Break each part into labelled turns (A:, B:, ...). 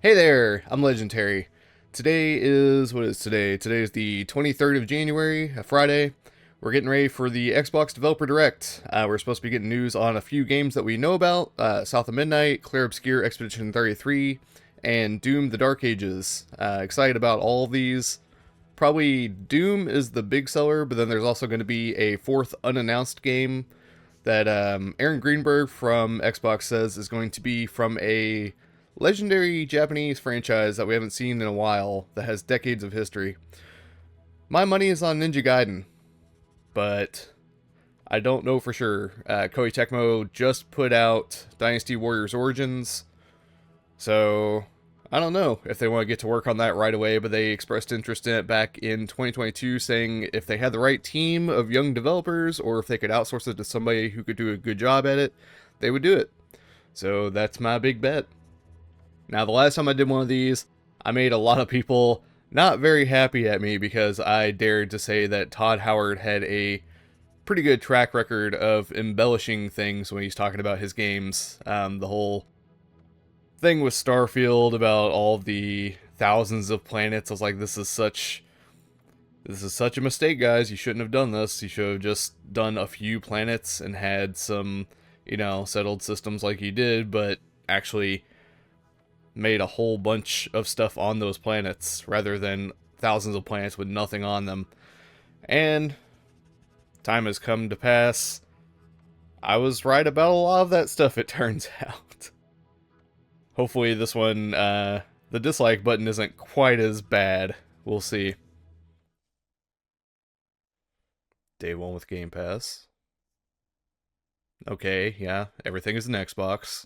A: Hey there, I'm LegenTerry. Today is, what is today? Today is the 23rd of January, a Friday. We're getting ready for the Xbox Developer Direct. We're supposed to be getting news on a few games that we know about. South of Midnight, Clear Obscure Expedition 33, and Doom the Dark Ages. Excited about all of these. Probably Doom is the big seller, but then there's also going to be a fourth unannounced game that Aaron Greenberg from Xbox says is going to be from a legendary Japanese franchise that we haven't seen in a while that has decades of history. My money is on Ninja Gaiden, but I don't know for sure. Koei Tecmo just put out Dynasty Warriors Origins, so I don't know if they want to get to work on that right away, but they expressed interest in it back in 2022, saying if they had the right team of young developers or if they could outsource it to somebody who could do a good job at it, they would do it. So that's my big bet. Now, the last time I did one of these, I made a lot of people not very happy at me because I dared to say that Todd Howard had a pretty good track record of embellishing things when he's talking about his games. The whole thing with Starfield about all the thousands of planets, I was like, this is such a mistake, guys. You shouldn't have done this. You should have just done a few planets and had some, settled systems like you did, but actually made a whole bunch of stuff on those planets rather than thousands of planets with nothing on them. And time has come to pass. I was right about a lot of that stuff, it turns out. Hopefully this one, the dislike button isn't quite as bad. We'll see. Day one with Game Pass. Okay, yeah, everything is an Xbox.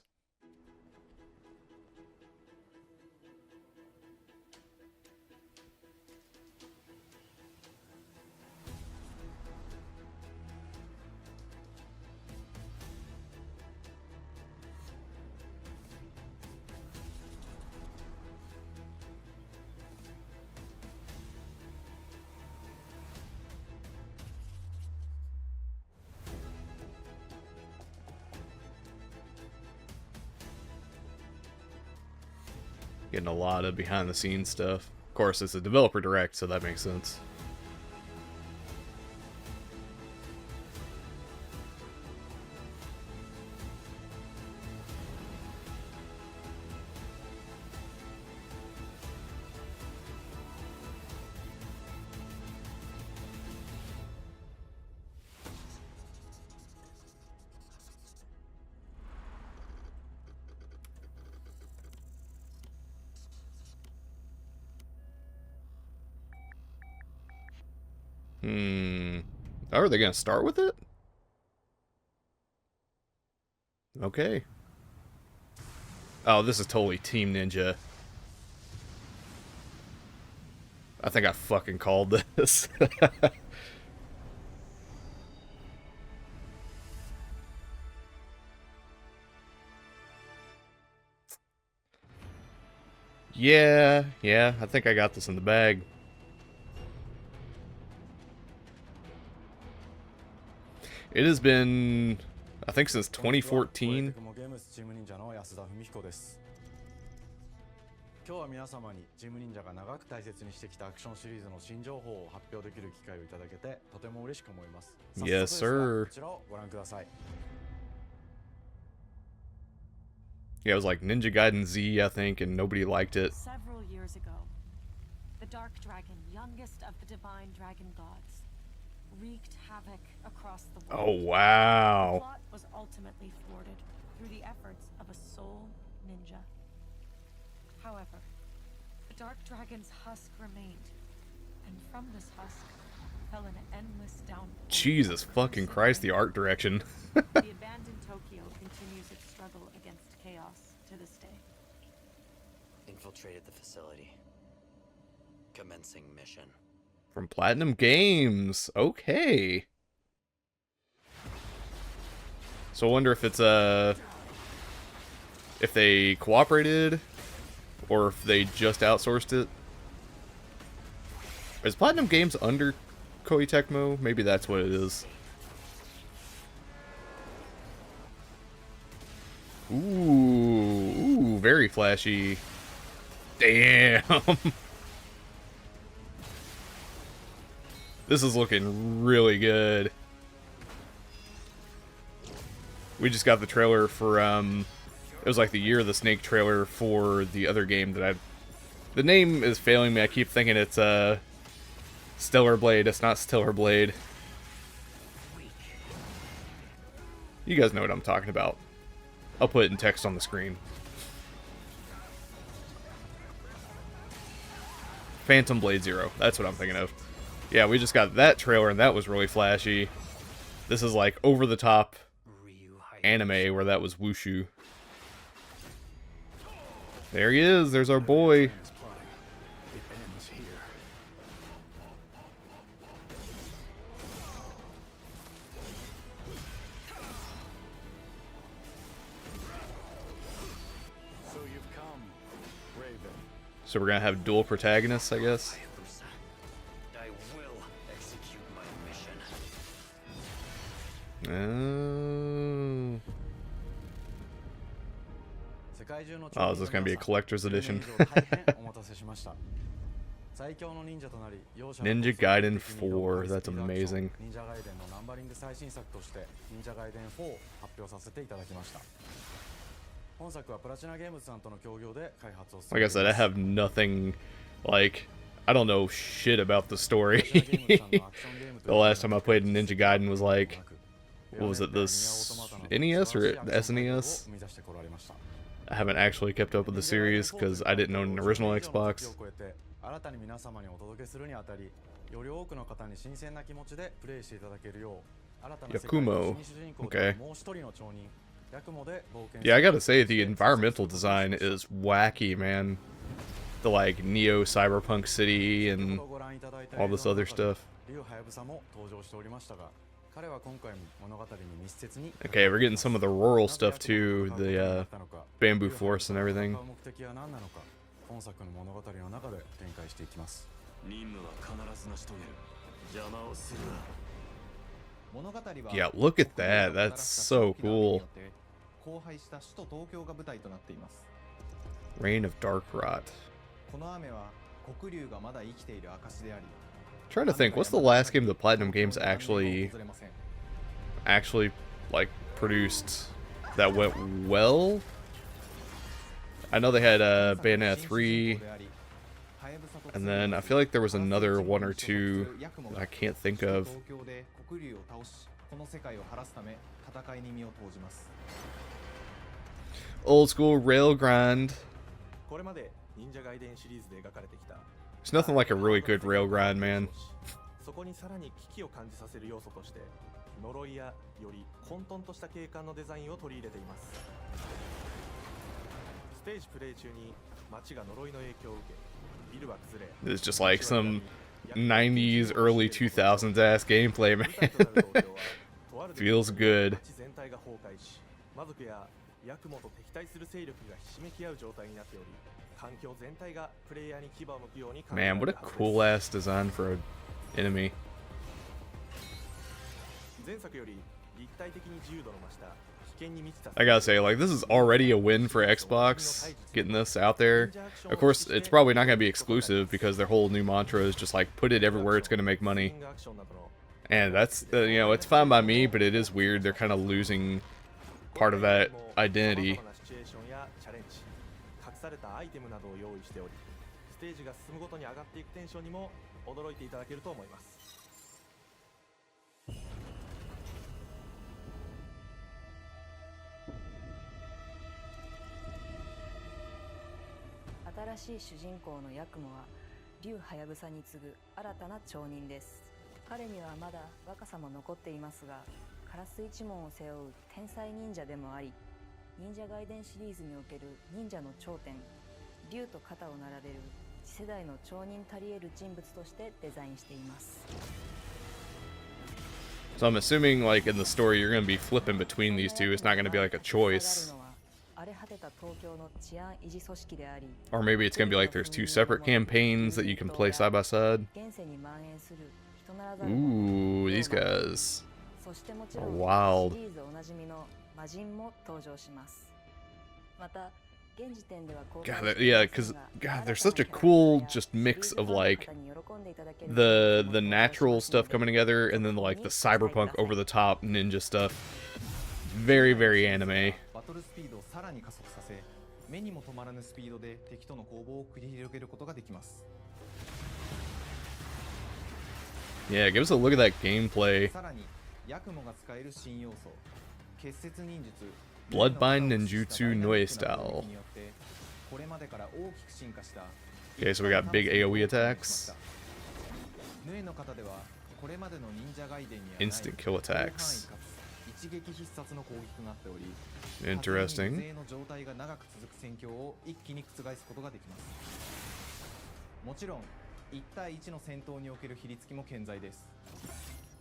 A: Getting a lot of behind the scenes stuff. Of course, it's a developer direct, so that makes sense. Oh, are they gonna start with it? Okay. Oh, this is totally Team Ninja. I think I fucking called this. Yeah, I think I got this in the bag. It has been, I think, since 2014.
B: 今日は皆様にジム忍者が長く大切にしてきたアクションシリーズの新情報を発表できる機会をいただけてとても嬉しく思います。
A: Yes, sir.
B: こちらをご覧ください。
A: Yeah, it was like Ninja Gaiden Z, I think, and nobody liked it.
C: Several years ago, the Dark Dragon, youngest of the divine dragon gods, wreaked havoc across the world.
A: Oh, wow.
C: The plot was ultimately thwarted through the efforts of a sole ninja. However, the Dark Dragon's husk remained, and from this husk fell an endless downpour.
A: Jesus fucking Christ, the art direction.
C: The abandoned Tokyo continues its struggle against chaos to this day.
D: Infiltrated the facility. Commencing mission.
A: From Platinum Games. Okay. So I wonder if it's if they cooperated or if they just outsourced it. Is Platinum Games under Koei Tecmo? Maybe that's what it is. Ooh, very flashy. Damn. This is looking really good. We just got the trailer for, it was like the Year of the Snake trailer for the other game that the name is failing me. I keep thinking it's, Stellar Blade. It's not Stellar Blade. You guys know what I'm talking about. I'll put it in text on the screen. Phantom Blade Zero. That's what I'm thinking of. Yeah, we just got that trailer, and that was really flashy. This is like over-the-top anime where that was wushu. There he is. There's our boy. So we're gonna have dual protagonists, I guess.
D: I will execute my mission.
A: Oh, is this gonna be a collector's edition? Ninja Gaiden 4, that's amazing. Like I said, I have nothing, like, I don't know shit about the story. The last time I played Ninja Gaiden was like, what was it, this NES or SNES? I haven't actually kept up with the series because I didn't own an original Xbox. Yakumo. Okay. Yeah, I gotta say, the environmental design is wacky, man. The, like, neo-cyberpunk city and all this other stuff. Okay, we're getting some of the rural stuff too, the bamboo forest and everything. Yeah, look at that. That's so cool. Reign of Dark Rot. Trying to think, what's the last game the Platinum Games actually like produced that went well? I know they had Bayonetta 3, and then I feel like there was another one or two that I can't think of. Old school rail grind. There's nothing like a really good rail grind, man. It's just like some 90s, early 2000s ass gameplay, man. Feels good. Man, what a cool ass design for an enemy. I gotta say, like, this is already a win for Xbox, getting this out there. Of course, it's probably not gonna be exclusive because their whole new mantra is just like, put it everywhere, it's gonna make money. And that's, you know, it's fine by me, but it is weird. They're kind of losing part of that identity. So I'm assuming, like, in the story, you're going to be flipping between these two. It's not going to be like a choice. Or maybe it's going to be like there's two separate campaigns that you can play side by side. Ooh, these guys are wild. God, yeah, because God, there's such a cool just mix of like the natural stuff coming together and then like the cyberpunk over the top ninja stuff. Very, very anime.
B: バトルスピードをさらに加速させ、目にも止まらぬスピードで敵との攻防を繰り広げることができます。
A: Yeah, give us a look at that gameplay.
B: さらにヤクモが使える新要素、結節忍術
A: Bloodbind Ninjutsu Noe style.
B: によってこれまでから大きく進化した
A: Okay, so we got big AoE attacks.
B: ヌエの方ではこれまでの忍者ガイデンにはない
A: Instant kill attacks.
B: 一撃必殺の攻撃となっており、
A: Interesting.
B: 風の状態が長く続く戦況を一気に覆すことができます。もちろん1対1の戦闘における比率も健在です。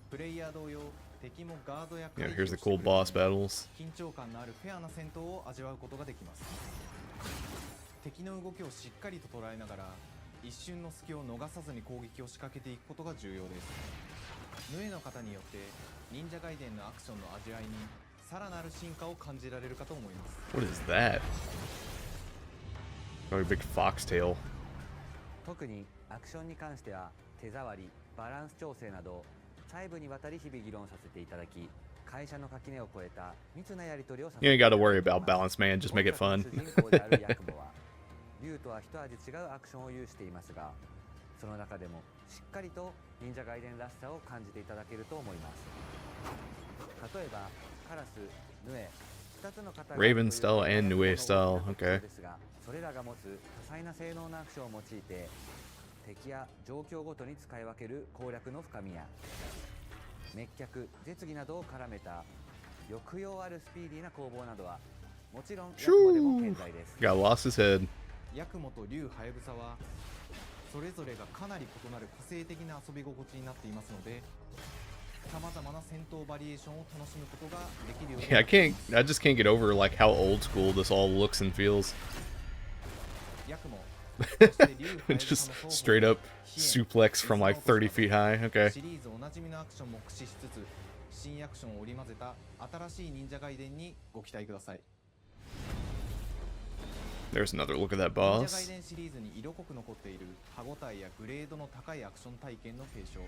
B: プレイヤー同様、敵もガードや
A: Yeah, here's the cool boss battles.
B: 緊張感のあるフェアな戦闘を味わうことができます。敵の動きをしっかりと捉えながら一瞬の隙を逃さずに攻撃を仕掛けていくことが重要です。ヌエの方によって忍者ガイデンのアクションの味わいにさらなる進化を感じられるかと思います。
A: What is that? Oh, a big foxtail.
E: 特にアクションに関しては手触り、バランス調整など細部にわたり日々議論させていただき、会社の垣根を越えた密なやり取りをさせて
A: You
E: いた
A: ain't
E: だ
A: gotta
E: きます。
A: worry about balance, man. Just make it fun.
E: 主人公であるヤクモは竜とは一味違うアクションを有していますが、その中でもしっかりと忍者ガイデンらしさを感じていただけると思います。例えばカラス、ヌエ、2つの型が
A: Raven style and Nue style. Okay.
E: ですが、それらが持つ多彩な性能のアクションを用いて敵や状況ごとに使い分ける攻略の深みや滅却、絶技などを絡めた抑揚あるスピーディーな攻防などはもちろんヤクモでも健在です。
A: Got lost his head.
B: ヤクモと竜ハヤブサはそれぞれがかなり異なる個性的な遊び心地になっていますので、様々な戦闘バリエーションを楽しむことができるように
A: Yeah, I just can't get over like how old school this all looks and feels.
B: ヤクモ
A: Just straight up suplex from like 30 feet high. Okay.
B: シリーズおなじみのアクションも駆使しつつ新アクションを織り交ぜた新しい忍者ガイデンにご期待ください。
A: There's another look at that
B: 忍者ガイ
A: boss.
B: デンシリーズに色濃く残っている歯ごたえやグレードの高いアクション体験の継承、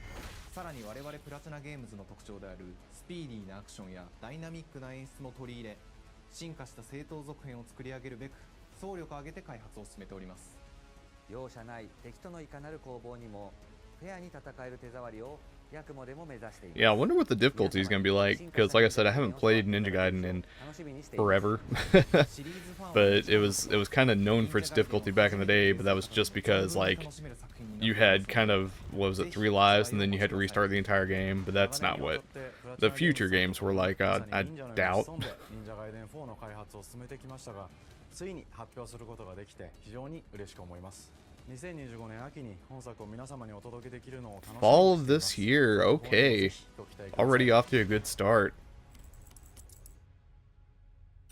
B: さらに我々プラチナゲームズの特徴であるスピーディーなアクションやダイナミックな演出も取り入れ、進化した正当続編を作り上げるべく総力を挙げて開発を進めております。
E: 容赦ない敵とのいかなる攻防にもフェアに戦える手触りをヤクモでも目指しています。
A: Yeah, I wonder what the difficulty is gonna be like. Because, like I said, I haven't played Ninja Gaiden in forever. But it was kind of known for its difficulty back in the day. But that was just because like you had kind of, what was it, 3 lives, and then you had to restart the entire game. But that's not what the future games were like. I doubt.
B: 忍者ガイデン4の開発を進めてきましたが、ついに発表することができて非常に嬉しく思います。2025年秋に本作を皆様にお届けできるのを楽しみにしています。
A: Fall of this year. Okay. Already off to a good start.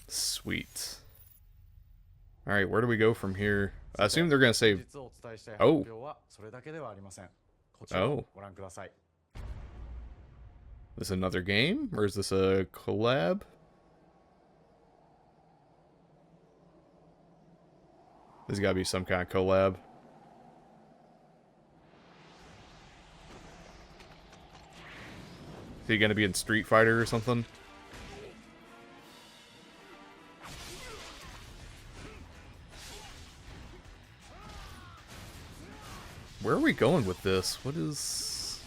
A: Sweet. Alright, where do we go from here? I assume they're gonna say...
B: 実をお伝えしたい発
A: Oh.
B: 表はそれだけではありません。こちらをご覧ください。
A: This another game? Or is this a collab? There's gotta be some kind of collab. Is he gonna be in Street Fighter or something? Where are we going with this? What is...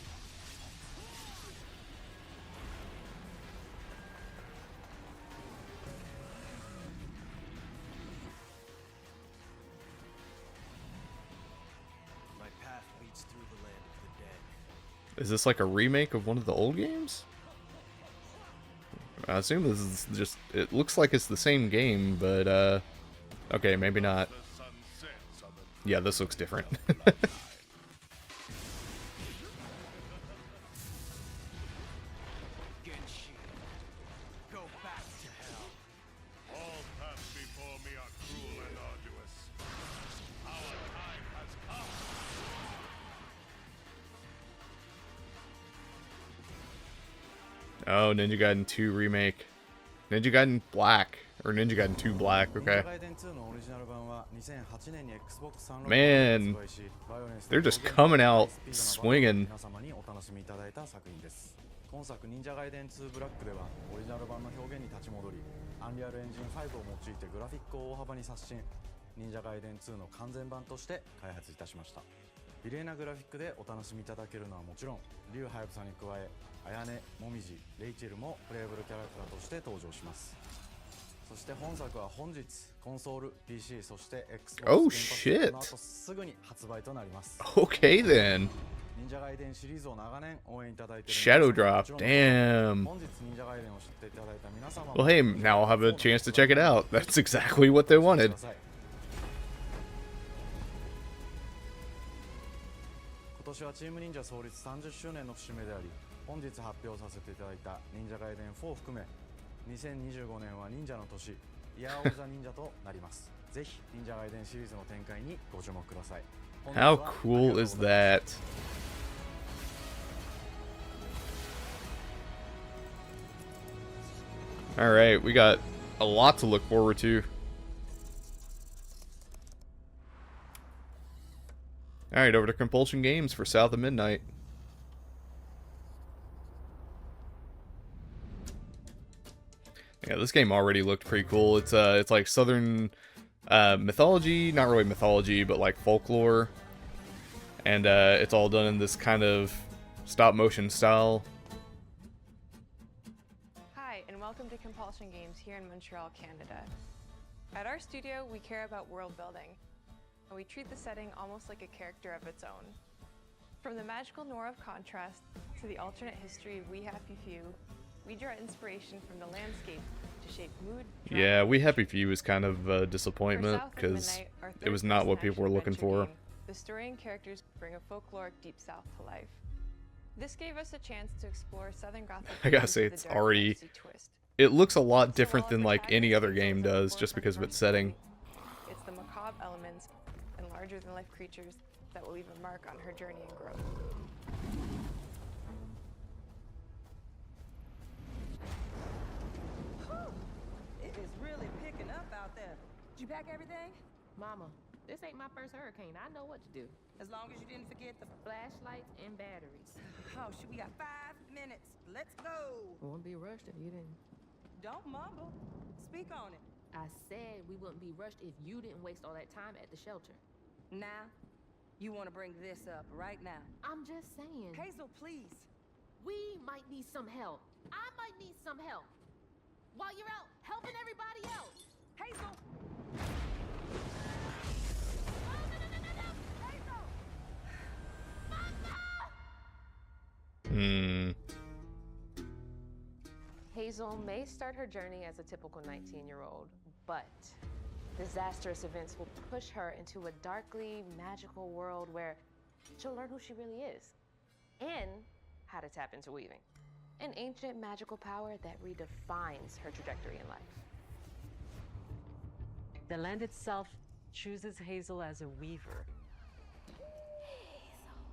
D: My path leads through the land of the dead.
A: Is this like a remake of one of the old games? I assume this is just... It looks like it's the same game, but, okay, maybe not. Yeah, this looks different.
D: Go back to hell.
F: All paths before me are cruel and arduous. Our time has come.
A: Oh, Ninja Gaiden 2 remake. Ninja Gaiden Black. Or Ninja Gaiden 2 Black,
B: 忍
A: okay.
B: 者ガイデン2のオリジナル版は2008年に Xbox 360
A: Man,
B: で発売し、バイオレンス
A: they're
B: と
A: just
B: 表現
A: coming
B: の
A: out
B: ハイスピードなバトルを
A: swinging.
B: 皆様にお楽しみいただいた作品です。今作忍者ガイデン2ブラックではオリジナル版の表現に立ち戻り、アンリアルエンジン5を用いてグラフィックを大幅に刷新、忍者ガイデン2の完全版として開発いたしました。美麗なグラフィックでお楽しみいただけるのはもちろん、リュウハヤブサに加え、アヤネ、モミジ、レイチェルもプレイブルキャラクターとして登場します。そして本作は本日コンソール、PC、そして Xbox
A: Oh,
B: ゲームパス
A: shit.
B: の後すぐに発売となります。
A: Okay then.
B: 忍者ガイデンシリーズを長年応援いただいている
A: Shadow
B: 皆様も
A: Drop.
B: ちろん
A: Damn.
B: 本日忍者ガイデンを知っていただいた皆様も
A: Well, hey, now I'll have a chance to check it out. That's exactly what they wanted.
B: 今年はチーム忍者創立30周年の節目であり、本日発表させていただいた忍者ガイデン4を含め、2025年は忍者の年、イヤー・オブ・ザ・忍者となります。ぜひ忍者ガイデンシリーズの展開にご注目ください。
A: How cool is that? Alright, we got a lot to look forward to. Alright, over to Compulsion Games for South of Midnight. Yeah, this game already looked pretty cool. It's like Southern mythology, not really mythology, but like folklore. And it's all done in this kind of stop motion style.
G: Hi, and welcome to Compulsion Games here in Montreal, Canada. At our studio, we care about world building, and we treat the setting almost like a character of its own. From the magical noir of contrast to the alternate history of We Happy Few, we draw inspiration from the landscape to shape mood.
A: Yeah, We Happy Few is kind of a disappointment because it was not what people were looking for.
G: The story and characters bring a folkloric Deep South to life. This gave us a chance to explore Southern Gothic.
A: I gotta say, it's already... It looks a lot different than like any other game does just because of its setting.
G: It's the macabre elements and larger-than-life creatures that will leave a mark on her journey and growth.
H: It is really picking up out there. Did you pack everything?
I: Mama, this ain't my first hurricane. I know what to do.
H: As long as you didn't forget the...
I: Flashlights and batteries.
H: Oh, shoot, we got 5 minutes. Let's go.
I: Won't be rushed if you didn't.
H: Don't mumble. Speak on it.
I: I said we wouldn't be rushed if you didn't waste all that time at the shelter.
H: Now, you want to bring this up right now.
I: I'm just saying.
H: Hazel, please.
I: We might need some help. I might need some help. While you're out helping everybody else.
H: Hazel!
A: Hmm.
G: Hazel may start her journey as a typical 19-year-old, but disastrous events will push her into a darkly magical world where she'll learn who she really is and how to tap into weaving, an ancient magical power that redefines her trajectory in life.
J: The land itself chooses Hazel as a weaver.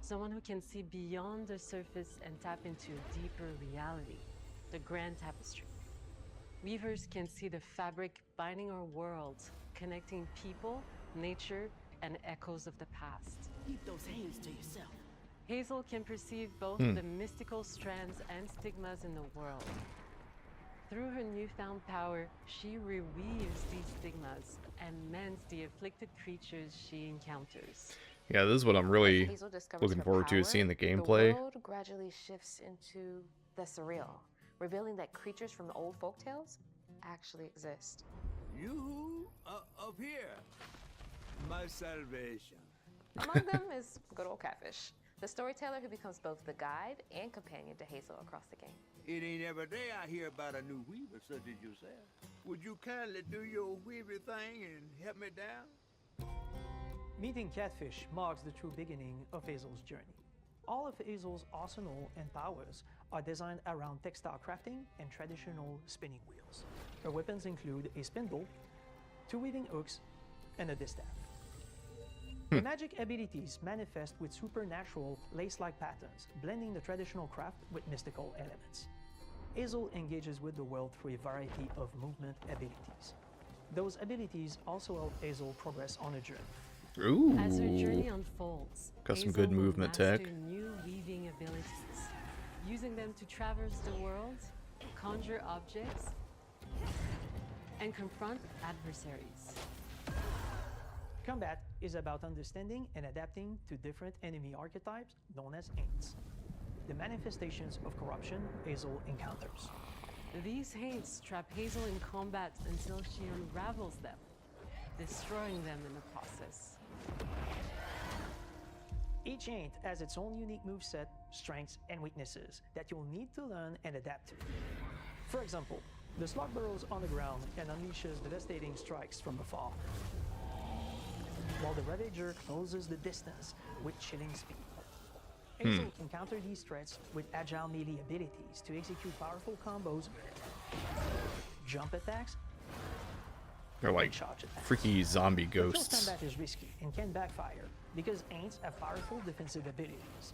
J: Someone who can see beyond the surface and tap into a deeper reality, the grand tapestry. Weavers can see the fabric binding our world, connecting people, nature, and echoes of the past.
I: Keep those hands to yourself.
J: Hazel can perceive both the mystical strands and stigmas in the world. Through her newfound power, she reweaves these stigmas and mends the afflicted creatures she encounters.
A: Yeah, this is what I'm really
G: Hazel discovers
A: looking
G: her
A: forward to, is
G: power,
A: seeing the
G: The
A: gameplay.
G: world gradually shifts into the surreal, revealing that creatures from the old folktales actually exist.
D: You up here, my salvation.
G: Among them is good old Catfish, the storyteller who becomes both the guide and companion to Hazel across the game.
D: It ain't every day I hear about a new weaver such as yourself. Would you kindly do your weavy thing and help me down?
K: Meeting Catfish marks the true beginning of Hazel's journey. All of Hazel's arsenal and powers are designed around textile crafting and traditional spinning wheels. Her weapons include a spindle, 2 weaving hooks, and a distaff. Her magic abilities manifest with supernatural lace-like patterns, blending the traditional craft with mystical elements. Hazel engages with the world through a variety of movement abilities. Those abilities also help Hazel progress on a journey.
A: Ooh.
J: As her journey unfolds,
A: Got some
J: Hazel
A: good
J: will
A: movement
J: master
A: tech.
J: new weaving abilities, using them to traverse the world, conjure objects, and confront adversaries.
K: Combat is about understanding and adapting to different enemy archetypes known as Aints, the manifestations of corruption Hazel encounters.
J: These haints trap Hazel in combat until she unravels them, destroying them in the process.
K: Each Aint has its own unique moveset, strengths, and weaknesses that you'll need to learn and adapt to. For example, the slug burrows on the ground and unleashes devastating strikes from afar, while the Ravager closes the distance with chilling speed. Hazel can counter these threats with agile melee abilities to execute powerful combos, jump attacks,
A: They're like
K: and charge attacks.
A: freaky zombie
K: But close
A: ghosts.
K: combat is risky and can backfire because Aints have powerful defensive abilities.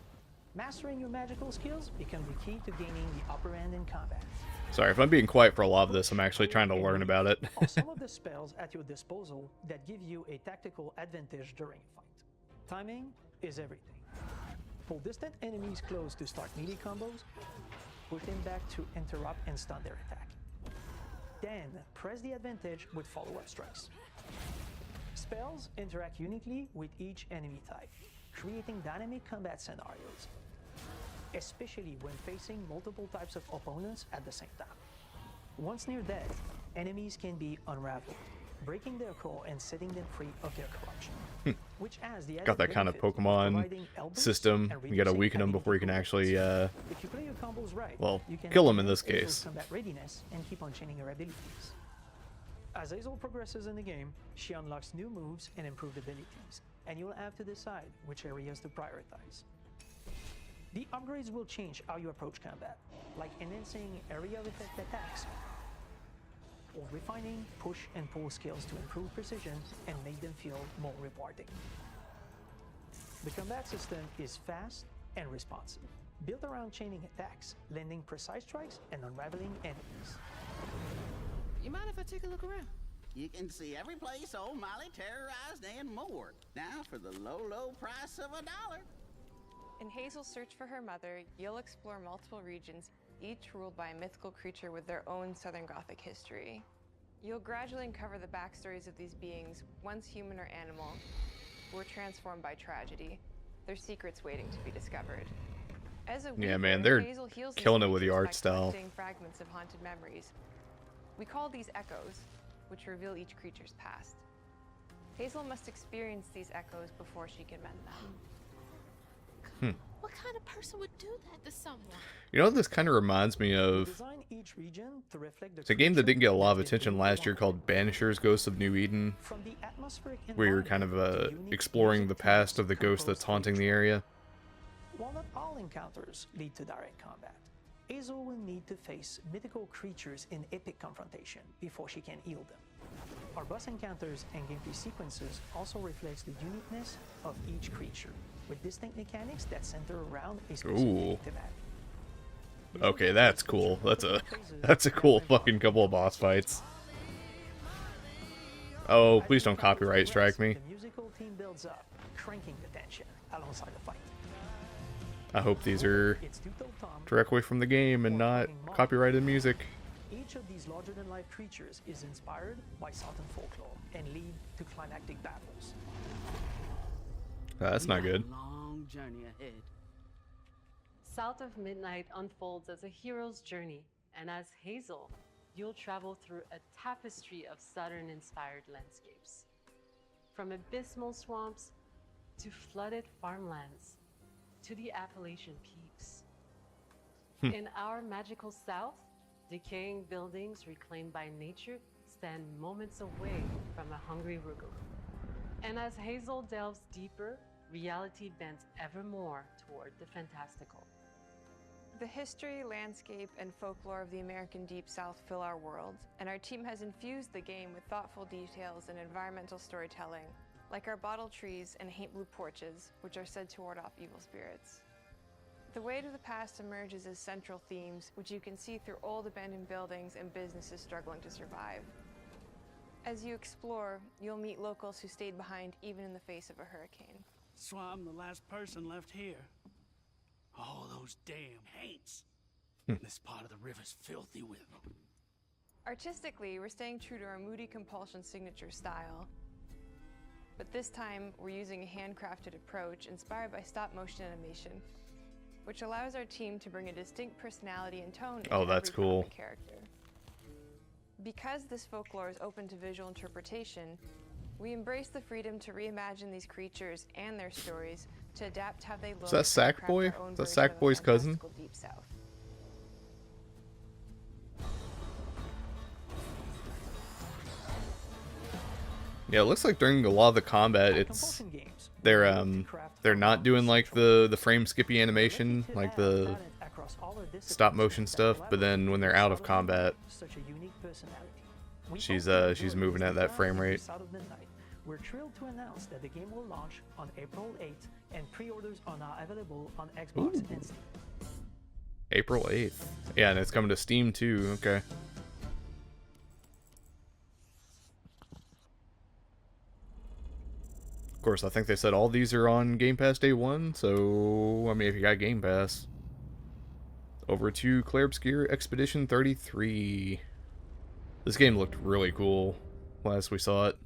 K: Mastering your magical skills become the key to gaining the upper hand in combat.
A: Sorry, if I'm being quiet for a lot of this, I'm actually trying to learn about it.
K: Are some of the spells at your disposal that give you a tactical advantage during a fight. Timing is everything. Pull distant enemies close to start melee combos, put them back to interrupt and stun their attack. Then press the advantage with follow-up strikes. Spells interact uniquely with each enemy type, creating dynamic combat scenarios, especially when facing multiple types of opponents at the same time. Once near death, enemies can be unraveled, breaking their core and setting them free of their corruption. Which has the
A: Got that kind of
K: benefit
A: Pokemon
K: providing elbows
A: system.
K: and
A: You gotta
K: reducing
A: weaken them
K: ability
A: before you can
K: coolbacks.
A: actually,
K: If you play your combos right,
A: well,
K: you can
A: kill 'em in
K: enhance
A: this
K: Hazel's
A: case.
K: combat readiness and keep on chaining her abilities. As Hazel progresses in the game, she unlocks new moves and improved abilities, and you'll have to decide which areas to prioritize. The upgrades will change how you approach combat, like enhancing area of effect attacks, or refining push and pull skills to improve precision and make them feel more rewarding. The combat system is fast and responsive, built around chaining attacks, landing precise strikes, and unraveling enemies.
L: You mind if I take a look around?
M: You can see every place old Molly terrorized and more. Now for the low, low price of $1.
G: In Hazel's search for her mother, you'll explore multiple regions, each ruled by a mythical creature with their own Southern Gothic history. You'll gradually uncover the backstories of these beings, once human or animal, who were transformed by tragedy, their secrets waiting to be discovered. As a
A: Yeah,
G: weaver,
A: man, they're
G: Hazel heals these
A: killing it with the
G: creatures
A: art
G: by
A: style.
G: collecting fragments of haunted memories. We call these echoes, which reveal each creature's past. Hazel must experience these echoes before she can mend them.
I: What kind of person would do that to someone?
A: You know what this kind of reminds me of?
K: Design each region to reflect the
A: It's a game that didn't get a lot of
K: creature
A: attention
K: that
A: last year called Banishers Ghosts of New Eden,
K: From the atmospheric
A: where you're kind of exploring the past of the ghost that's haunting the area.
K: While not all encounters lead to direct combat, Hazel will need to face mythical creatures in epic confrontation before she can heal them. Our boss encounters and gameplay sequences also reflects the uniqueness of each creature, with distinct mechanics that center around a specific
A: Ooh.
K: thematic.
A: Okay, that's cool. That's a cool fucking couple of boss fights. Oh, please don't copyright strike me.
K: The musical theme builds up, cranking the tension alongside the fight.
A: I hope these are
K: It's two-toed Tom.
A: directly from the game and not copyrighted music.
K: Each of these larger-than-life creatures is inspired by Southern folklore and lead to climactic battles.
A: That's not good.
L: Long journey ahead.
J: South of Midnight unfolds as a hero's journey, and as Hazel, you'll travel through a tapestry of Southern-inspired landscapes. From abysmal swamps to flooded farmlands to the Appalachian peaks. In our magical South, decaying buildings reclaimed by nature stand moments away from a hungry Rugal. And as Hazel delves deeper, reality bends ever more toward the fantastical.
G: The history, landscape, and folklore of the American Deep South fill our world, and our team has infused the game with thoughtful details and environmental storytelling, like our bottle trees and haint blue porches, which are said to ward off evil spirits. The way to the past emerges as central themes, which you can see through old abandoned buildings and businesses struggling to survive. As you explore, you'll meet locals who stayed behind even in the face of a hurricane.
L: That's why I'm the last person left here. All those damn haints. This part of the river's filthy with them.
G: Artistically, we're staying true to our moody compulsion signature style. But this time, we're using a handcrafted approach inspired by stop-motion animation, which allows our team to bring a distinct personality and tone into
A: Oh, that's
G: every part of
A: cool.
G: the character. Because this folklore is open to visual interpretation, we embrace the freedom to reimagine these creatures and their stories to adapt how they look.
A: Is that
G: and craft
A: Sackboy?
G: our own
A: Is that
G: version of a
A: Sackboy's cousin?
G: fantastical Deep South.
A: Yeah, it looks like during a lot of the combat, it's they're not doing like the frame skippy animation, like the stop motion stuff, but then when they're out of combat, she's moving at that frame rate.
K: We're thrilled to announce that the game will launch on April 8th, and pre-orders are now available on Xbox and Steam.
A: April 8th. Yeah, and it's coming to Steam too. Okay. Of course, I think they said all these are on Game Pass day one, so I mean, if you got Game Pass. Over to Clair Obscur Expedition 33. This game looked really cool last we saw it.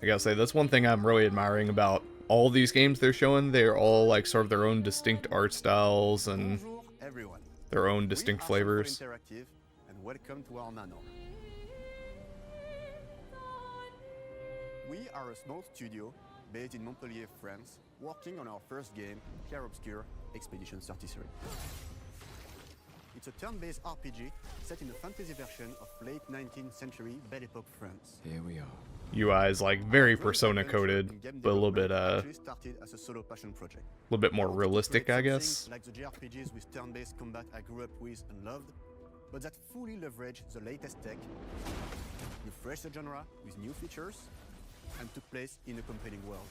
A: I gotta say, that's one thing I'm really admiring about all these games they're showing. They're all like sort of their own distinct art styles and their own distinct flavors.
N: Interactive, and welcome to our nano. We are a small studio based in Montpellier, France, working on our first game, Clair Obscur Expedition 33. It's a turn-based RPG set in a fantasy version of late 19th century Belle Epoque France.
O: Here we are.
A: UI is like very persona coded, but a little bit
N: Started as a solo passion project.
A: a little bit more realistic, I guess.
N: Like the JRPGs with turn-based combat I grew up with and loved, but that fully leverage the latest tech, refresh the genre with new features, and took place in a compelling world.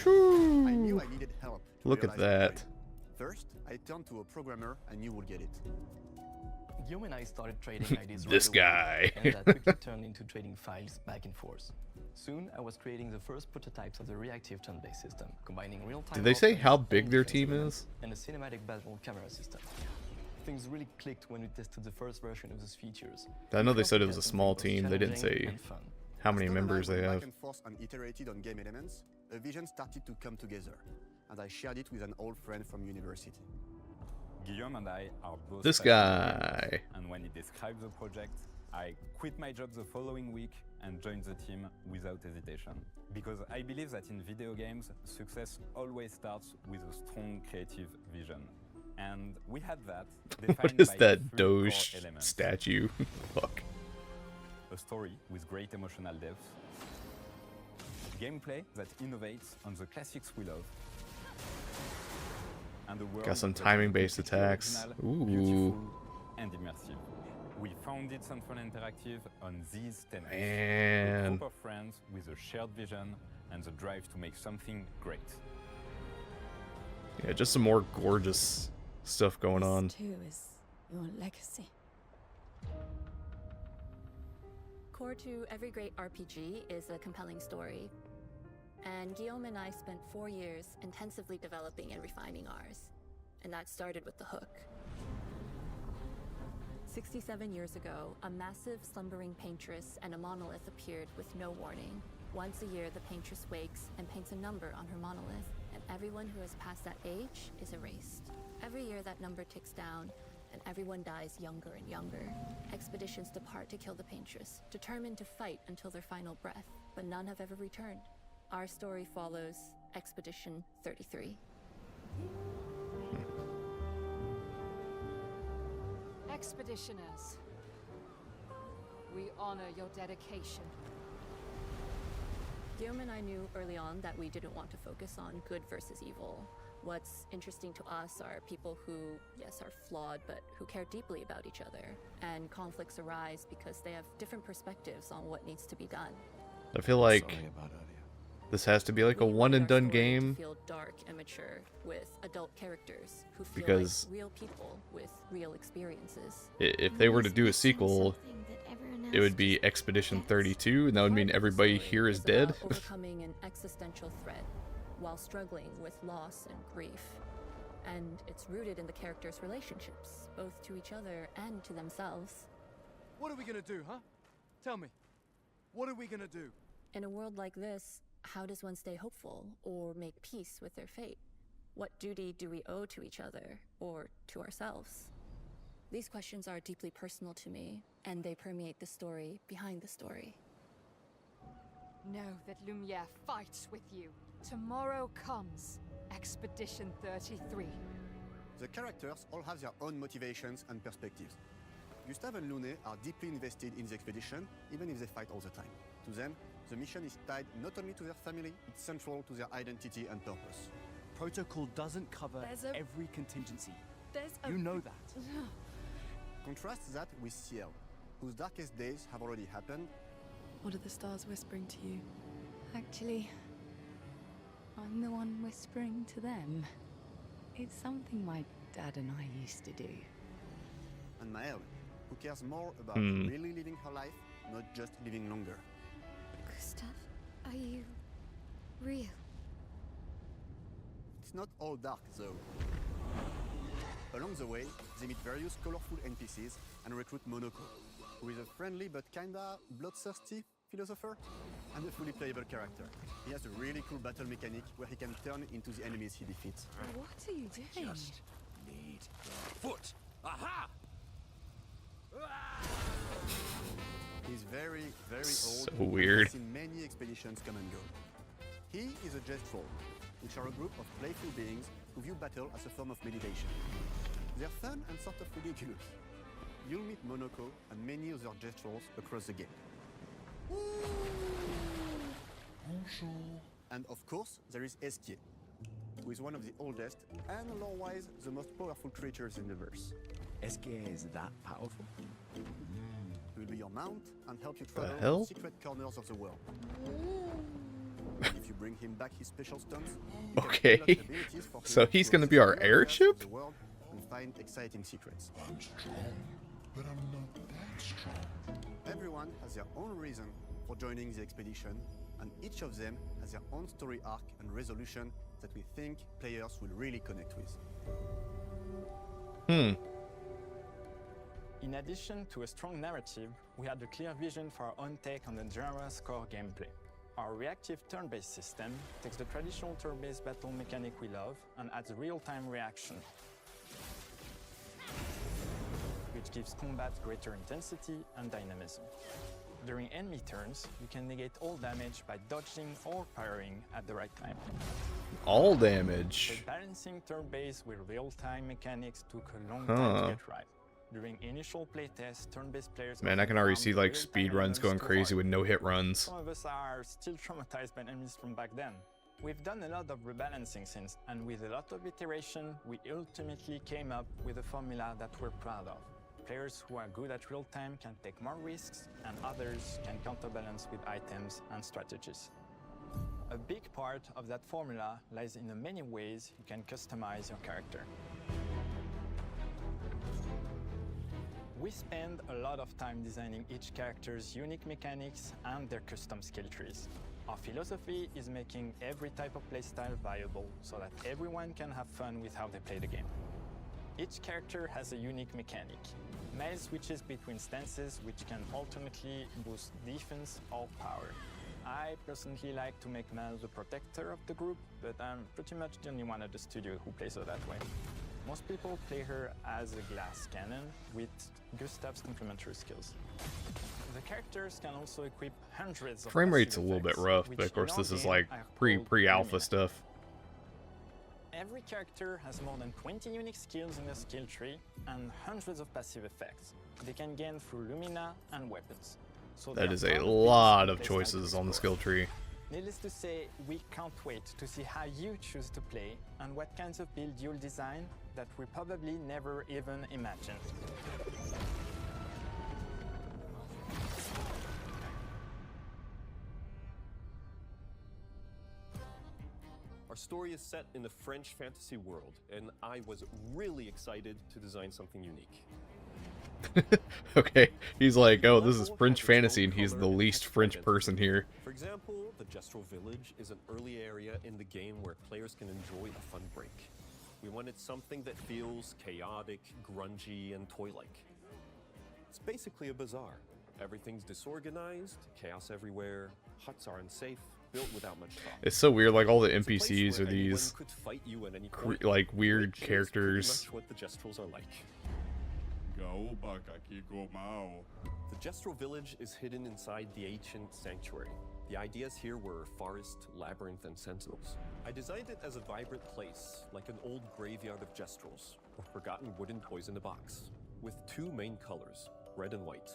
A: Shoo.
N: I knew I needed help to
A: Look at
N: realize
A: that.
N: First, I turned to a programmer I knew would get it.
P: Guillaume and I started trading ideas
A: This
P: right away,
A: guy.
P: and that quickly turned into trading files back and forth. Soon, I was creating the first prototypes of the reactive turn-based system, combining real-time
A: Did they say
P: offense
A: how
P: and
A: big their
P: defense
A: team
P: elements,
A: is?
P: and a cinematic battle camera system. Things really clicked when we tested the first version of those features.
A: I know they said it was a
P: Something
A: small
P: that was
A: team. They didn't
P: challenging
A: say
P: and fun.
A: how many
N: As Tom and I
A: members they
N: went
A: have.
N: back and forth and iterated on game elements, a vision started to come together, and I shared it with an old friend from university.
Q: Guillaume and I are both
A: This guy.
Q: games, and when he described the project, I quit my job the following week and joined the team without hesitation. Because I believe that in video games, success always starts with a strong creative vision. And we had that.
A: What
Q: defined
A: is
Q: by
A: that
Q: three core
A: Doge
Q: elements.
A: statue? Fuck.
Q: A story with great emotional depth. Gameplay that innovates on the classics we love. And a world
A: Got some
Q: that is
A: timing-based
Q: completely
A: attacks.
Q: original,
A: Ooh.
Q: beautiful, and immersive. We founded Central Interactive on these tenets. A
A: Man.
Q: group of friends with a shared vision and the drive to make something great.
A: Yeah, just some more gorgeous stuff going on.
R: Too is your legacy. Core to every great RPG is a compelling story. And Guillaume and I spent 4 years intensively developing and refining ours. And that started with the hook. 67 years ago, a massive slumbering paintress and a monolith appeared with no warning. Once a year, the paintress wakes and paints a number on her monolith, and everyone who has passed that age is erased. Every year, that number ticks down, and everyone dies younger and younger. Expeditions depart to kill the paintress, determined to fight until their final breath, but none have ever returned. Our story follows Expedition 33.
S: Expeditioners, we honor your dedication.
R: Guillaume and I knew early on that we didn't want to focus on good versus evil. What's interesting to us are people who, yes, are flawed, but who care deeply about each other. And conflicts arise because they have different perspectives on what needs to be done.
A: I feel like
O: Sorry about earlier.
A: This has to be like a one and done game.
R: Feel dark and mature with adult characters who feel
A: Because
R: like real people with real experiences.
A: if they were to do a sequel, it would be Expedition 32, and that would mean everybody here is dead.
R: About overcoming an existential threat while struggling with loss and grief. And it's rooted in the characters' relationships, both to each other and to themselves.
O: What are we gonna do, huh? Tell me. What are we gonna do?
R: In a world like this, how does one stay hopeful or make peace with their fate? What duty do we owe to each other or to ourselves? These questions are deeply personal to me, and they permeate the story behind the story.
S: Know that Lumiere fights with you. Tomorrow comes Expedition 33.
N: The characters all have their own motivations and perspectives. Gustave and Lune are deeply invested in the expedition, even if they fight all the time. To them, the mission is tied not only to their family, it's central to their identity and purpose.
O: Protocol doesn't cover every contingency. You know that.
N: Contrast that with Ciel, whose darkest days have already happened.
T: What are the stars whispering to you? Actually, I'm the one whispering to them. It's something my dad and I used to do.
N: And Maëlle, who cares more about really living her life, not just living longer.
T: Gustave, are you real?
N: It's not all dark, though. Along the way, they meet various colorful NPCs and recruit Monoko, who is a friendly but kinda bloodthirsty philosopher and a fully playable character. He has a really cool battle mechanic where he can turn into the enemies he defeats.
T: What are you doing?
O: Just need foot. Aha!
N: He's very, very
A: So
N: old.
A: weird.
N: He's seen many expeditions come and go. He is a Jest Troll, which are a group of playful beings who view battle as a form of meditation. They're fun and sort of ridiculous. You'll meet Monoko and many other Jest Trolls across the game. And of course, there is Esquier, who is one of the oldest and lore-wise the most powerful creatures in the verse.
O: Esquier is that powerful?
N: He will be your mount and help you
A: The
N: travel
A: hell?
N: to secret corners of the world. And if you bring him back his special stunts, you can
A: Okay.
N: unlock abilities for
A: So
N: him
A: he's
N: to
A: gonna be our
N: explore areas of
A: airship?
N: the world and find exciting secrets.
F: I'm strong, but I'm not that strong.
N: Everyone has their own reason for joining the expedition, and each of them has their own story arc and resolution that we think players will really connect with.
P: In addition to a strong narrative, we had a clear vision for our own take on the genre's core gameplay. Our reactive turn-based system takes the traditional turn-based battle mechanic we love and adds real-time reaction, which gives combat greater intensity and dynamism. During enemy turns, you can negate all damage by dodging or parrying at the right time.
A: All damage.
P: But balancing turn-based with real-time mechanics took a long time to get right. During initial playtests, turn-based players...
A: Man, I can already see like speed runs going crazy with no hit runs.
P: Some of us are still traumatized by enemies from back then. We've done a lot of rebalancing since, and with a lot of iteration, we ultimately came up with a formula that we're proud of. Players who are good at real-time can take more risks, and others can counterbalance with items and strategies. A big part of that formula lies in the many ways you can customize your character. We spend a lot of time designing each character's unique mechanics and their custom skill trees. Our philosophy is making every type of playstyle viable so that everyone can have fun with how they play the game. Each character has a unique mechanic. Maëlle switches between stances which can ultimately boost defense or power. I personally like to make Maëlle the protector of the group, but I'm pretty much the only one at the studio who plays her that way. Most people play her as a glass cannon with Gustave's complementary skills. The characters can also equip hundreds of
A: Frame rate's a
P: passive
A: little bit
P: effects,
A: rough,
P: which
A: but of course
P: in our
A: this is
P: game
A: like
P: are called
A: pre-alpha
P: Lumina.
A: stuff.
P: Every character has more than 20 unique skills in their skill tree and hundreds of passive effects they can gain through Lumina and weapons. So
A: That
P: they
A: is
P: are
A: a
P: fun
A: lot
P: pieces
A: of
P: to play
A: choices on the skill tree.
P: Needless to say, we can't wait to see how you choose to play and what kinds of build you'll design that we probably never even imagined.
U: Our story is set in a French fantasy world, and I was really excited to design something unique.
A: Okay, he's like, oh, this is French fantasy, and he's the least French person here.
U: For example, the Gestural Village is an early area in the game where players can enjoy a fun break. We wanted something that feels chaotic, grungy, and toy-like. It's basically a bazaar. Everything's disorganized, chaos everywhere, huts are unsafe, built without much thought.
A: It's so weird, like all the NPCs are these
U: Could fight you at any point,
A: like weird
U: which is
A: characters.
U: pretty much what the Gestrals are like. The Gestral Village is hidden inside the ancient sanctuary. The ideas here were forest, labyrinth, and sentinels. I designed it as a vibrant place, like an old graveyard of Gestrals, or forgotten wooden toys in a box, with two main colors, red and white.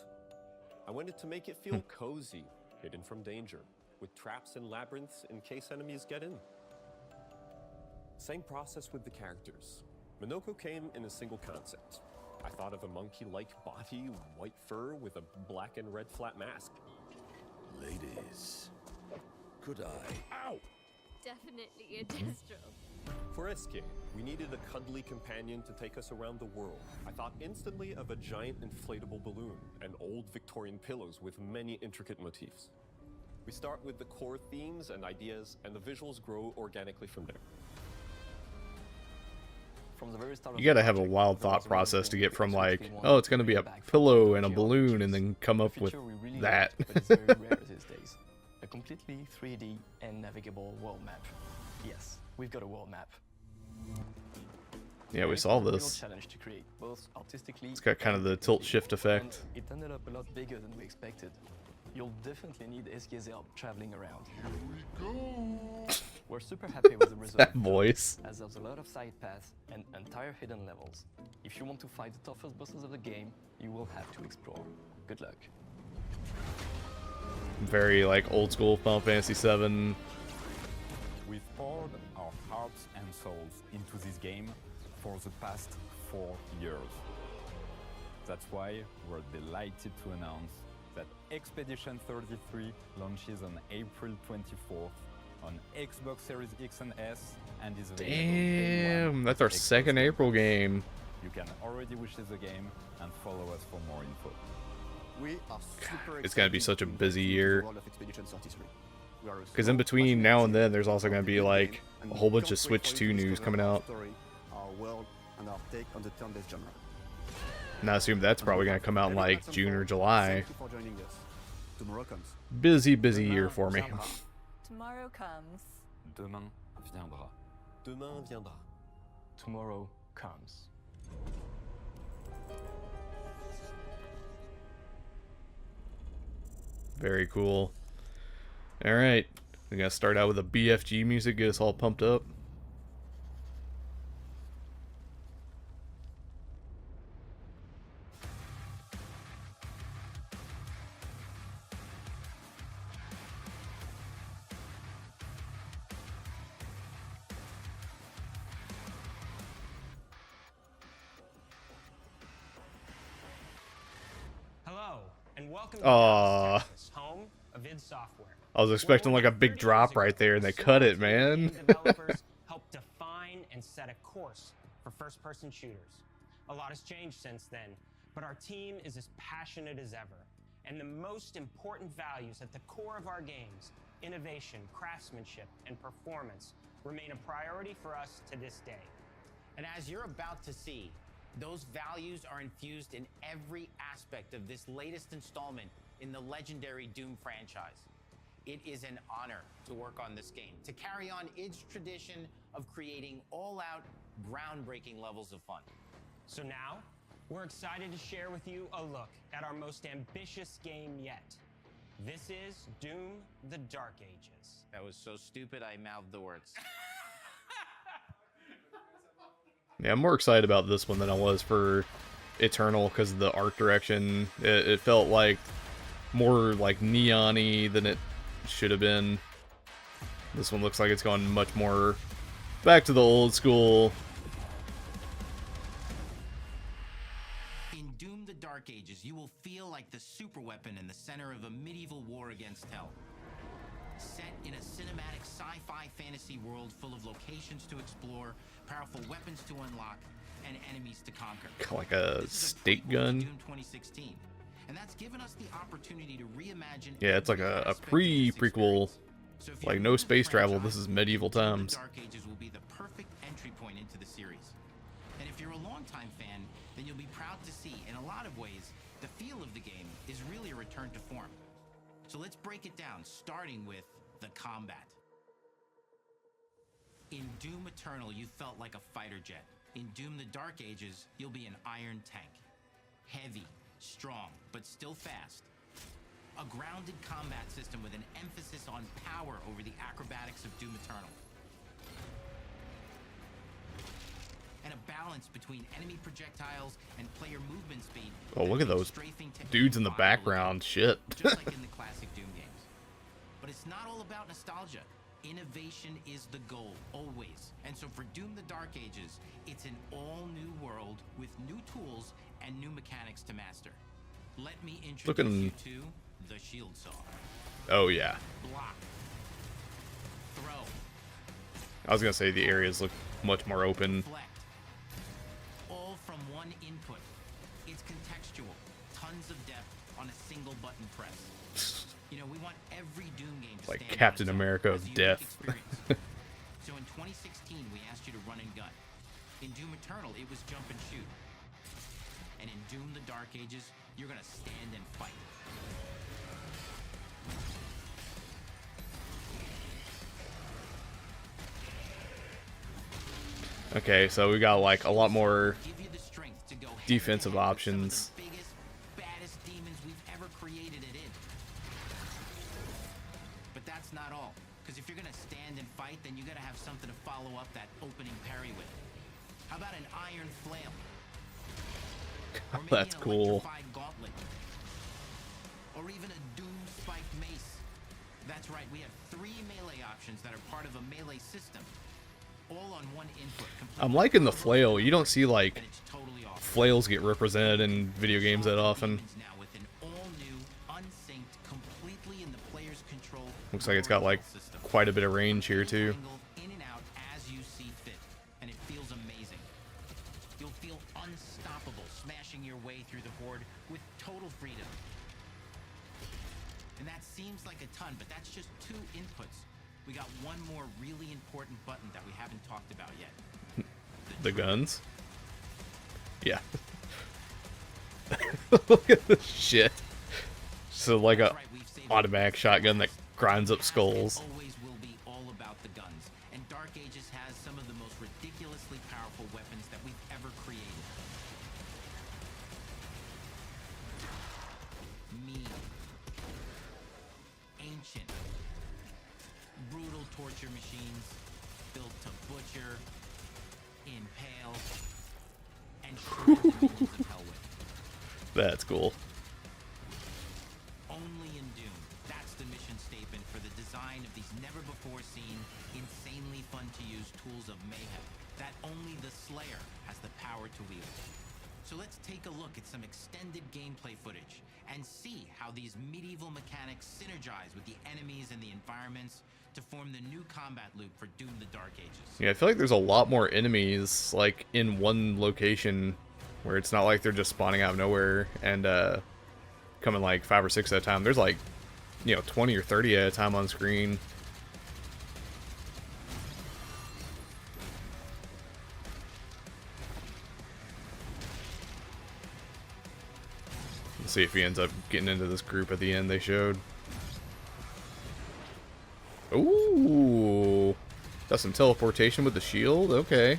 U: I wanted to make it feel cozy, hidden from danger, with traps and labyrinths in case enemies get in. Same process with the characters. Minoko came in a single concept. I thought of a monkey-like body, white fur with a black and red flat mask.
V: Ladies, could I?
U: Ow!
W: Definitely a Destro.
U: For Escape, we needed a cuddly companion to take us around the world. I thought instantly of a giant inflatable balloon and old Victorian pillows with many intricate motifs. We start with the core themes and ideas, and the visuals grow organically from there.
O: From the very start
A: You gotta have a wild thought process to get from like, oh, it's gonna be a pillow and a balloon, and then come up with that.
O: But it's very rare these days. A completely 3D and navigable world map. Yes, we've got a world map.
A: Yeah, we saw this.
O: Challenge to create, both artistically.
A: It's got kind of the tilt shift effect.
O: It ended up a lot bigger than we expected. You'll definitely need SK's help traveling around. Here we go. We're super happy with the result.
A: That voice.
O: As there's a lot of side paths and entire hidden levels. If you want to fight the toughest bosses of the game, you will have to explore. Good luck.
A: Very like old school Final Fantasy VII.
Q: We've poured our hearts and souls into this game for the past 4 years. That's why we're delighted to announce that Expedition 33 launches on April 24th on Xbox Series X and S and is available day one
A: Damn, that's our
Q: Xbox
A: second
Q: Game
A: April
Q: Pass.
A: game.
Q: You can already wishlist the game and follow us for more info.
N: We are super
A: It's gonna be such a busy year.
N: world of Expedition 33. We are a
A: Because in
N: small
A: between now and then, there's also gonna be like
N: and
A: a
N: we
A: whole bunch
N: can't
A: of
N: wait
A: Switch
N: for
A: 2
N: you to
A: news
N: discover
A: coming
N: our
A: out.
N: story, our world, and our take on the turn-based genre.
A: And I assume that's probably gonna come out in like June or July.
N: Thank you for joining us. Tomorrow comes.
A: Busy year for me.
W: Tomorrow comes.
O: Demain viendra.
U: Demain viendra.
O: Tomorrow comes.
A: Very cool. Alright, we gotta start out with a BFG music, get us all pumped up.
X: Hello, and welcome to
A: Aww.
X: Dallas, Texas, home of id Software.
A: I was expecting like a big drop right there, and they cut it, man.
X: Developers help define and set a course for first-person shooters. A lot has changed since then, but our team is as passionate as ever. And the most important values at the core of our games, innovation, craftsmanship, and performance, remain a priority for us to this day.
Y: And as you're about to see, those values are infused in every aspect of this latest installment in the legendary Doom franchise. It is an honor to work on this game, to carry on its tradition of creating all-out, groundbreaking levels of fun.
X: So now, we're excited to share with you a look at our most ambitious game yet. This is Doom: The Dark Ages.
Y: That was so stupid I mouthed the words.
A: Yeah, I'm more excited about this one than I was for Eternal because of the art direction. It felt like more like neon-y than it should have been. This one looks like it's gone much more back to the old school.
Y: In Doom: The Dark Ages, you will feel like the superweapon in the center of a medieval war against hell. set in a cinematic sci-fi fantasy world full of locations to explore, powerful weapons to unlock, and enemies to conquer.
A: Like a state gun.
Y: Doom 2016, and that's given us the opportunity to reimagine.
A: Yeah, it's like a prequel. Like no space travel. This is medieval times.
Y: Dark Ages will be the perfect entry point into the series. And if you're a longtime fan, then you'll be proud to see, in a lot of ways, the feel of the game is really a return to form. So let's break it down, starting with the combat. In Doom Eternal, you felt like a fighter jet. In Doom the Dark Ages, you'll be an iron tank. Heavy, strong, but still fast. A grounded combat system with an emphasis on power over the acrobatics of Doom Eternal. And a balance between enemy projectiles and player movement speed.
A: Oh, look at those dudes in the background. Shit.
Y: Just like in the classic Doom games. But it's not all about nostalgia. Innovation is the goal, always. And so for Doom the Dark Ages, it's an all-new world with new tools and new mechanics to master. Let me introduce you to the Shield Saw.
A: Oh, yeah.
Y: Block. Throw.
A: I was going to say the areas look much more open.
Y: Deflect. All from one input. It's contextual. Tons of depth on a single button press. You know, we want every Doom game to
A: Like
Y: stand
A: Captain
Y: on its own
A: America
Y: as
A: of
Y: a unique
A: death.
Y: experience. So in 2016, we asked you to run and gun. In Doom Eternal, it was jump and shoot. And in Doom the Dark Ages, you're gonna stand and fight.
A: Okay, so we got like a lot more defensive options.
Y: Biggest, baddest demons we've ever created it in. But that's not all. Because if you're gonna stand and fight, then you gotta have something to follow up that opening parry with. How about an iron flail? Or maybe
A: That's
Y: an
A: cool.
Y: electrified gauntlet. Or even a doom spiked mace. That's right, we have 3 melee options that are part of a melee system. All on one input.
A: I'm liking the flail. You don't see like flails get represented in video games that often.
Y: Now with an all-new, unsynced, completely in the player's control.
A: Looks like it's got like quite a bit of range here too.
Y: In and out as you see fit, and it feels amazing. You'll feel unstoppable, smashing your way through the horde with total freedom. And that seems like a ton, but that's just 2 inputs. We got one more really important button that we haven't talked about yet.
A: The guns? Yeah. Look at this shit. So like a automatic shotgun that grinds up skulls.
Y: Always will be all about the guns, and Dark Ages has some of the most ridiculously powerful weapons that we've ever created. Mean, ancient, brutal torture machines built to butcher, impale, and shred the minions of hell with.
A: That's cool.
Y: Only in Doom. That's the mission statement for the design of these never-before-seen, insanely fun-to-use tools of mayhem that only the Slayer has the power to wield. So let's take a look at some extended gameplay footage and see how these medieval mechanics synergize with the enemies and the environments to form the new combat loop for Doom the Dark Ages.
A: Yeah, I feel like there's a lot more enemies like in one location where it's not like they're just spawning out of nowhere and coming like 5 or 6 at a time. There's like, you know, 20 or 30 at a time on screen. Let's see if he ends up getting into this group at the end they showed. Ooh, that's some teleportation with the shield. Okay.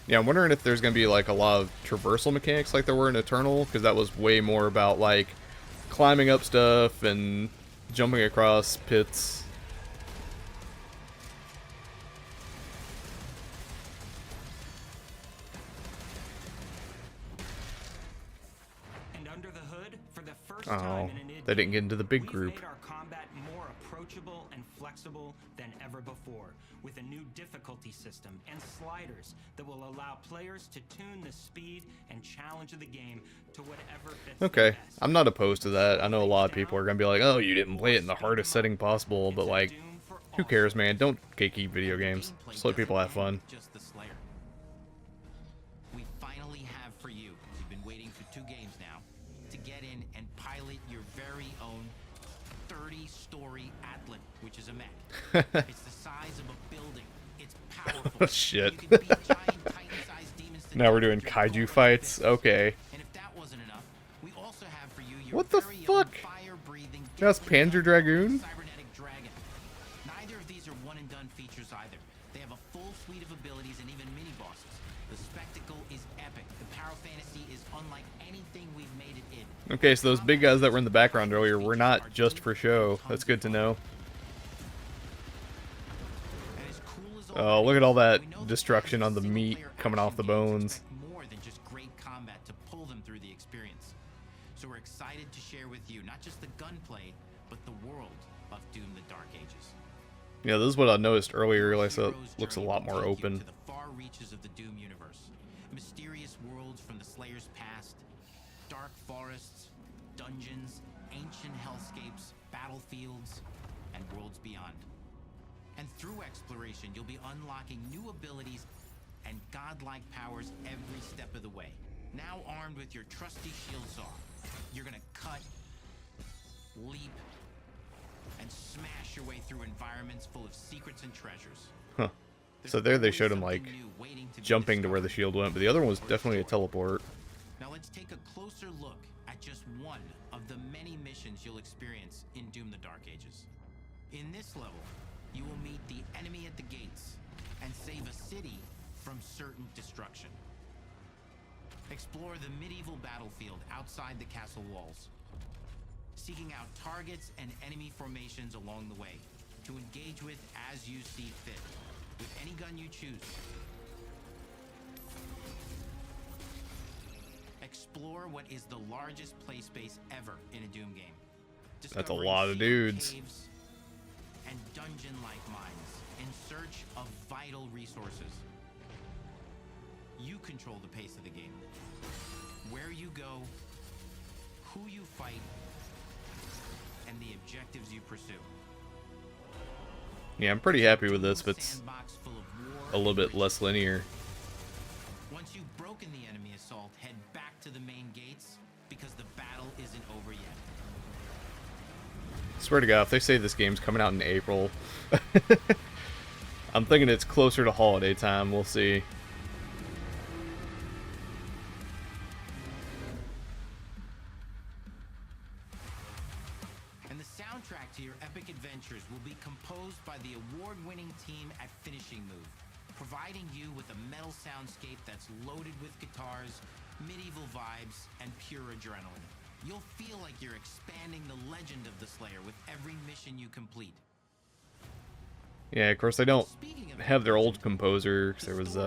A: Yeah, I'm wondering if there's going to be like a lot of traversal mechanics like there were in Eternal, because that was way more about like climbing up stuff and jumping across pits.
X: And under the hood, for the first
A: Oh,
X: time in an id
A: they didn't get into the big
X: we've
A: group.
X: made our combat more approachable and flexible than ever before, with a new difficulty system and sliders that will allow players to tune the speed and challenge of the game to whatever fits
A: Okay, I'm not opposed to that. I know a lot of people are gonna be like, "Oh, you didn't play it in the hardest setting possible," but like, who cares, man? Don't gatekeep video games. Just let people have fun.
Y: Just the Slayer. We finally have for you. You've been waiting for 2 games now to get in and pilot your very own 30-story Atlan, which is a mech. It's the size of a building. It's powerful.
A: Oh shit. Now we're doing kaiju fights. Okay.
Y: And if that wasn't enough, we also have for you your
A: What the fuck? That's Panzer Dragoon?
Y: cybernetic dragon. Neither of these are one-and-done features either. They have a full suite of abilities and even mini-bosses. The spectacle is epic. The Power Fantasy is unlike anything we've made it in.
A: Okay, so those big guys that were in the background earlier were not just for show. That's good to know. Oh, look at all that destruction on the meat coming off the bones.
Y: More than just great combat to pull them through the experience. So we're excited to share with you not just the gunplay, but the world of Doom: The Dark Ages.
A: Yeah, this is what I noticed earlier. Like, so it looks a lot more open.
Y: To the far reaches of the Doom universe. Mysterious worlds from the Slayer's past, dark forests, dungeons, ancient hellscapes, battlefields, and worlds beyond. And through exploration, you'll be unlocking new abilities and godlike powers every step of the way. Now armed with your trusty shield saw, you're gonna cut, leap, and smash your way through environments full of secrets and treasures.
A: Huh. So there they showed him, like, jumping to where the shield went, but the other one was definitely a teleport.
Y: Now let's take a closer look at just one of the many missions you'll experience in Doom: The Dark Ages. In this level, you will meet the enemy at the gates and save a city from certain destruction. Explore the medieval battlefield outside the castle walls, seeking out targets and enemy formations along the way to engage with as you see fit, with any gun you choose. Explore what is the largest play space ever in a Doom game.
A: That's a lot of dudes.
Y: Caves and dungeon-like mines in search of vital resources. You control the pace of the game. Where you go, who you fight, and the objectives you pursue.
A: Yeah, I'm pretty happy with this, but it's a little bit less linear.
Y: Once you've broken the enemy assault, head back to the main gates because the battle isn't over yet.
A: Swear to God, if they say this game's coming out in April, I'm thinking it's closer to holiday time. We'll see.
Y: And the soundtrack to your epic adventures will be composed by the award-winning team at Finishing Move, providing you with a metal soundscape that's loaded with guitars, medieval vibes, and pure adrenaline. You'll feel like you're expanding the legend of the Slayer with every mission you complete.
A: Yeah, of course they don't have their old composer, 'cause there was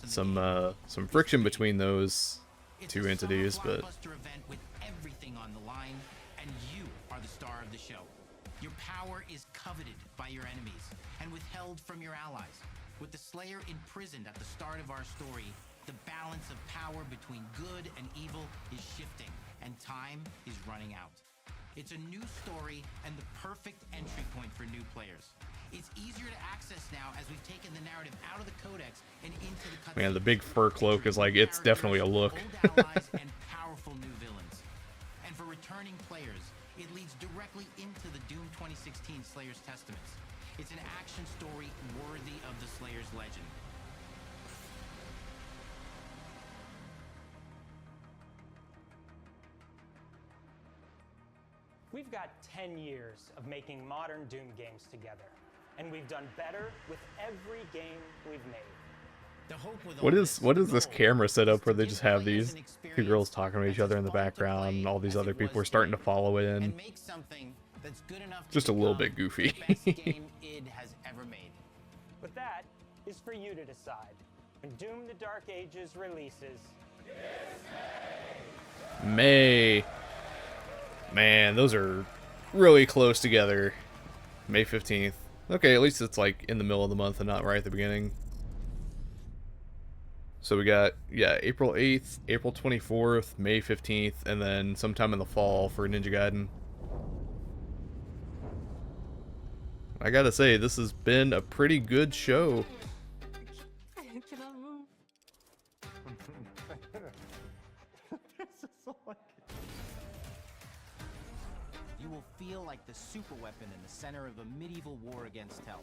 A: some friction between those two entities, but
Y: Event with everything on the line, and you are the star of the show. Your power is coveted by your enemies and withheld from your allies. With the Slayer imprisoned at the start of our story, the balance of power between good and evil is shifting, and time is running out. It's a new story and the perfect entry point for new players. It's easier to access now as we've taken the narrative out of the codex and into the cutscenes.
A: man, the big fur cloak is like, it's definitely a look.
Y: Old allies and powerful new villains. And for returning players, it leads directly into the Doom 2016 Slayer's Testaments. It's an action story worthy of the Slayer's legend.
X: We've got 10 years of making modern Doom games together, and we've done better with every game we've made.
A: What is this camera setup where they just have these two girls talking to each other in the background, and all these other people are starting to follow in? Just a little bit goofy.
Y: id has ever made.
X: But that is for you to decide. When Doom: The Dark Ages releases,
A: May. Man, those are really close together. May 15th. Okay, at least it's like in the middle of the month and not right at the beginning. So we got, yeah, April 8th, April 24th, May 15th, and then sometime in the fall for Ninja Gaiden. I gotta say, this has been a pretty good show.
J: Can I move?
B: You will feel like the super weapon in the center of a medieval war against hell.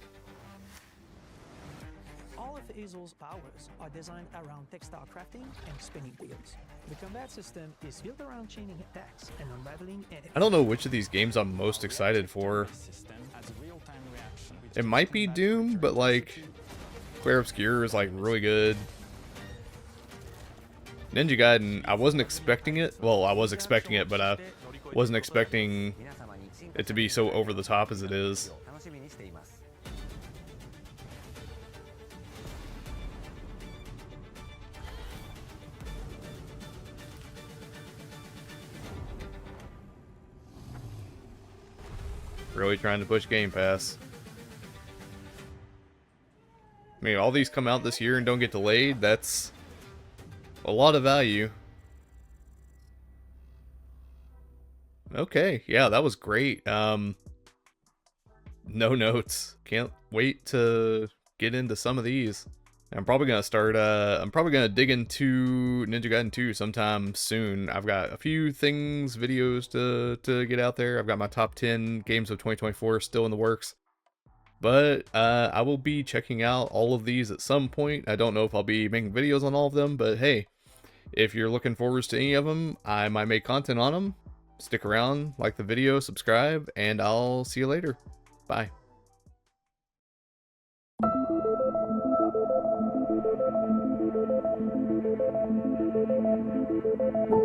K: All of Hazel's powers are designed around textile crafting and spinning wheels. The combat system is built around chaining attacks and unraveling enemies.
A: I don't know which of these games I'm most excited for. It might be Doom, but like Clair Obscur is like really good. Ninja Gaiden, I wasn't expecting it. Well, I was expecting it, but I wasn't expecting it to be so over the top as it is. Really trying to push Game Pass. I mean, all these come out this year and don't get delayed. That's a lot of value. Okay, yeah, that was great. No notes. Can't wait to get into some of these. I'm probably gonna start. I'm probably gonna dig into Ninja Gaiden 2 sometime soon. I've got a few things, videos to get out there. I've got my top 10 games of 2024 still in the works. But I will be checking out all of these at some point. I don't know if I'll be making videos on all of them, but hey, if you're looking forward to any of them, I might make content on them. Stick around, like the video, subscribe, and I'll see you later. Bye.
C: You